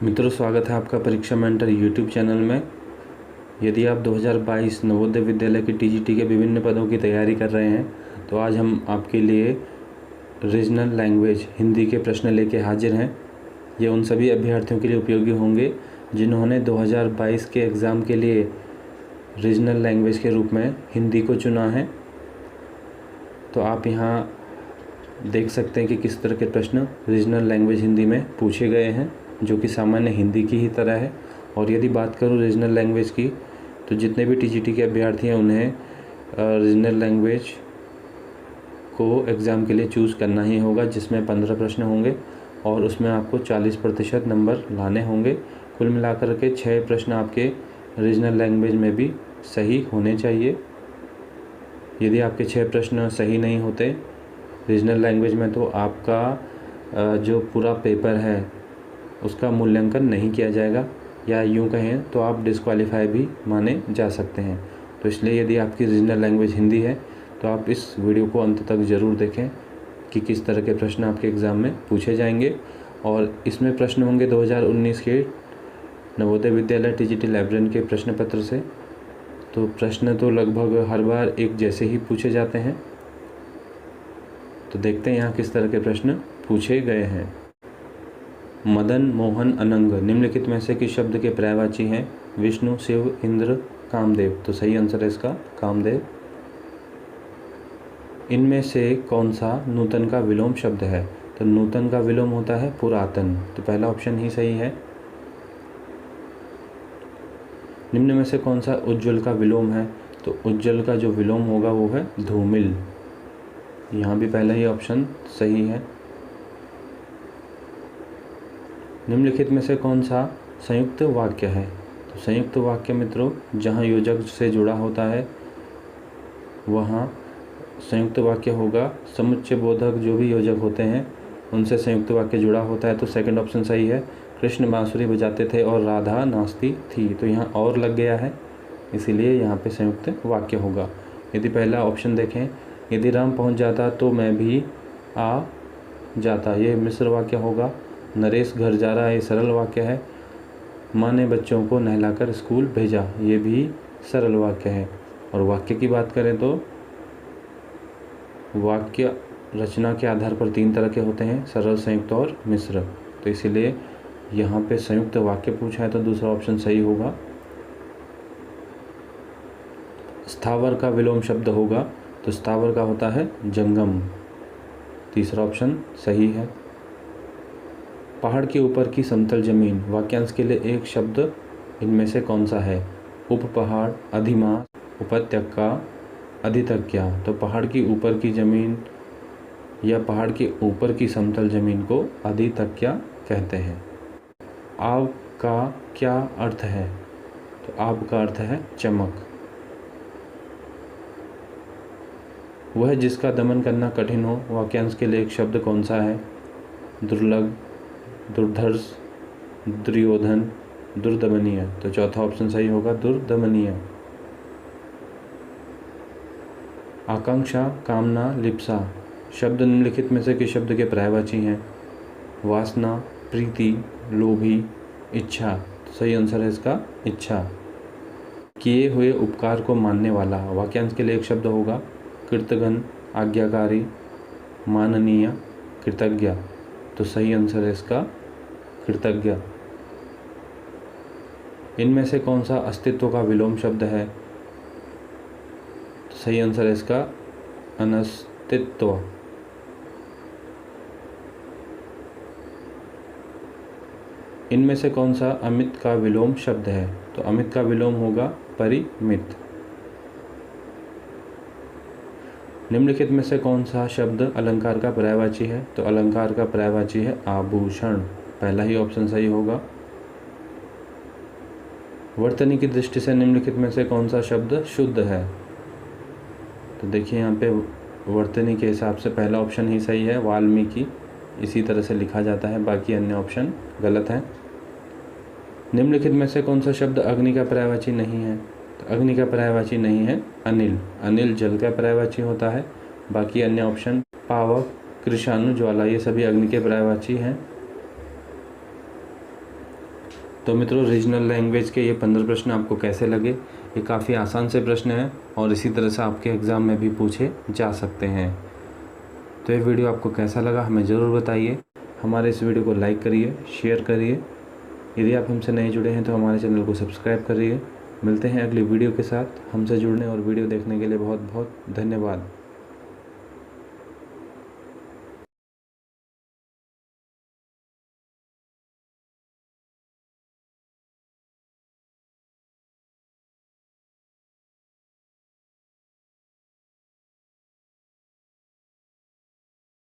मित्रों, स्वागत है आपका परीक्षा मेंटर यूट्यूब चैनल में। यदि आप 2022 नवोदय विद्यालय की टीजीटी के विभिन्न पदों की तैयारी कर रहे हैं तो आज हम आपके लिए रीजनल लैंग्वेज हिंदी के प्रश्न लेके हाजिर हैं। ये उन सभी अभ्यर्थियों के लिए उपयोगी होंगे जिन्होंने 2022 के एग्ज़ाम के लिए रीजनल लैंग्वेज के रूप में हिंदी को चुना है। तो आप यहाँ देख सकते हैं कि किस तरह के प्रश्न रीजनल लैंग्वेज हिंदी में पूछे गए हैं, जो कि सामान्य हिंदी की ही तरह है। और यदि बात करूँ रीजनल लैंग्वेज की, तो जितने भी टीजीटी के अभ्यर्थी हैं उन्हें रीजनल लैंग्वेज को एग्ज़ाम के लिए चूज़ करना ही होगा, जिसमें 15 प्रश्न होंगे और उसमें आपको 40% नंबर लाने होंगे। कुल मिलाकर के 6 प्रश्न आपके रीजनल लैंग्वेज में भी सही होने चाहिए। यदि आपके 6 प्रश्न सही नहीं होते रीजनल लैंग्वेज में तो आपका जो पूरा पेपर है उसका मूल्यांकन नहीं किया जाएगा, या यूँ कहें तो आप डिस्क्वालीफाई भी माने जा सकते हैं। तो इसलिए यदि आपकी रीजनल लैंग्वेज हिंदी है तो आप इस वीडियो को अंत तक ज़रूर देखें कि किस तरह के प्रश्न आपके एग्ज़ाम में पूछे जाएंगे। और इसमें प्रश्न होंगे 2019 के नवोदय विद्यालय टीजीटी लाइब्रेरियन के प्रश्न पत्र से। तो प्रश्न तो लगभग हर बार एक जैसे ही पूछे जाते हैं। तो देखते हैं यहाँ किस तरह के प्रश्न पूछे गए हैं। मदन, मोहन, अनंग निम्नलिखित में से किस शब्द के पर्यायवाची हैं? विष्णु, शिव, इंद्र, कामदेव। तो सही आंसर है इसका कामदेव। इनमें से कौन सा नूतन का विलोम शब्द है? तो नूतन का विलोम होता है पुरातन, तो पहला ऑप्शन ही सही है। निम्न में से कौन सा उज्ज्वल का विलोम है? तो उज्ज्वल का जो विलोम होगा वो है धूमिल। यहाँ भी पहला ही ऑप्शन सही है। निम्नलिखित में से कौन सा संयुक्त वाक्य है? तो संयुक्त वाक्य मित्रों जहाँ योजक से जुड़ा होता है वहाँ संयुक्त वाक्य होगा। समुच्चय बोधक जो भी योजक होते हैं उनसे संयुक्त वाक्य जुड़ा होता है, तो सेकंड ऑप्शन सही है। कृष्ण बांसुरी बजाते थे और राधा नाचती थी, तो यहाँ और लग गया है, इसीलिए यहाँ पे संयुक्त वाक्य होगा। यदि पहला ऑप्शन देखें, यदि राम पहुँच जाता तो मैं भी आ जाता, ये मिश्र वाक्य होगा। नरेश घर जा रहा है, ये सरल वाक्य है। माँ ने बच्चों को नहलाकर स्कूल भेजा, ये भी सरल वाक्य है। और वाक्य की बात करें तो वाक्य रचना के आधार पर 3 तरह के होते हैं, सरल, संयुक्त और मिश्र। तो इसीलिए यहाँ पे संयुक्त वाक्य पूछा है तो दूसरा ऑप्शन सही होगा। स्थावर का विलोम शब्द होगा तो स्थावर का होता है जंगम, तीसरा ऑप्शन सही है। पहाड़ के ऊपर की समतल जमीन, वाक्यांश के लिए एक शब्द इनमें से कौन सा है? उपपहाड़, अधिमास, उपत्यका, अधितक्या। तो पहाड़ की ऊपर की ज़मीन या पहाड़ के ऊपर की समतल ज़मीन को अधितक्या कहते हैं। आव का क्या अर्थ है? तो आव का अर्थ है चमक। वह जिसका दमन करना कठिन हो, वाक्यांश के लिए एक शब्द कौन सा है? दुर्लभ, दुर्धर्ष, दुर्योधन, दुर्दमनीय। तो चौथा ऑप्शन सही होगा दुर्दमनीय। आकांक्षा, कामना, लिप्सा शब्द निम्नलिखित में से किस शब्द के पर्यायवाची हैं? वासना, प्रीति, लोभी, इच्छा। तो सही आंसर है इसका इच्छा। किए हुए उपकार को मानने वाला, वाक्यांश के लिए एक शब्द होगा कृतघ्न, आज्ञाकारी, माननीय, कृतज्ञ। तो सही आंसर है इसका कृतज्ञ। इनमें से कौन सा अस्तित्व का विलोम शब्द है? तो सही आंसर है इसका अनस्तित्व। इनमें से कौन सा अमित का विलोम शब्द है? तो अमित का विलोम होगा परिमित। निम्नलिखित में से कौन सा शब्द अलंकार का पर्यायवाची है? तो अलंकार का पर्यायवाची है आभूषण, पहला ही ऑप्शन सही होगा। वर्तनी की दृष्टि से निम्नलिखित में से कौन सा शब्द शुद्ध है? तो देखिए यहाँ पे वर्तनी के हिसाब से पहला ऑप्शन ही सही है, वाल्मीकि, इसी तरह से लिखा जाता है, बाकी अन्य ऑप्शन गलत हैं। निम्नलिखित में से कौन सा शब्द अग्नि का पर्यायवाची नहीं है? तो अग्नि का पर्यायवाची नहीं है अनिल, अनिल जल का पर्यायवाची होता है। बाकी अन्य ऑप्शन पावक, कृषाणु, ज्वाला, ये सभी अग्नि के पर्यायवाची हैं। तो मित्रों, रीजनल लैंग्वेज के ये 15 प्रश्न आपको कैसे लगे? ये काफ़ी आसान से प्रश्न हैं और इसी तरह से आपके एग्ज़ाम में भी पूछे जा सकते हैं। तो ये वीडियो आपको कैसा लगा हमें ज़रूर बताइए। हमारे इस वीडियो को लाइक करिए, शेयर करिए। यदि आप हमसे नए जुड़े हैं तो हमारे चैनल को सब्सक्राइब करिए। मिलते हैं अगली वीडियो के साथ। हमसे जुड़ने और वीडियो देखने के लिए बहुत बहुत धन्यवाद।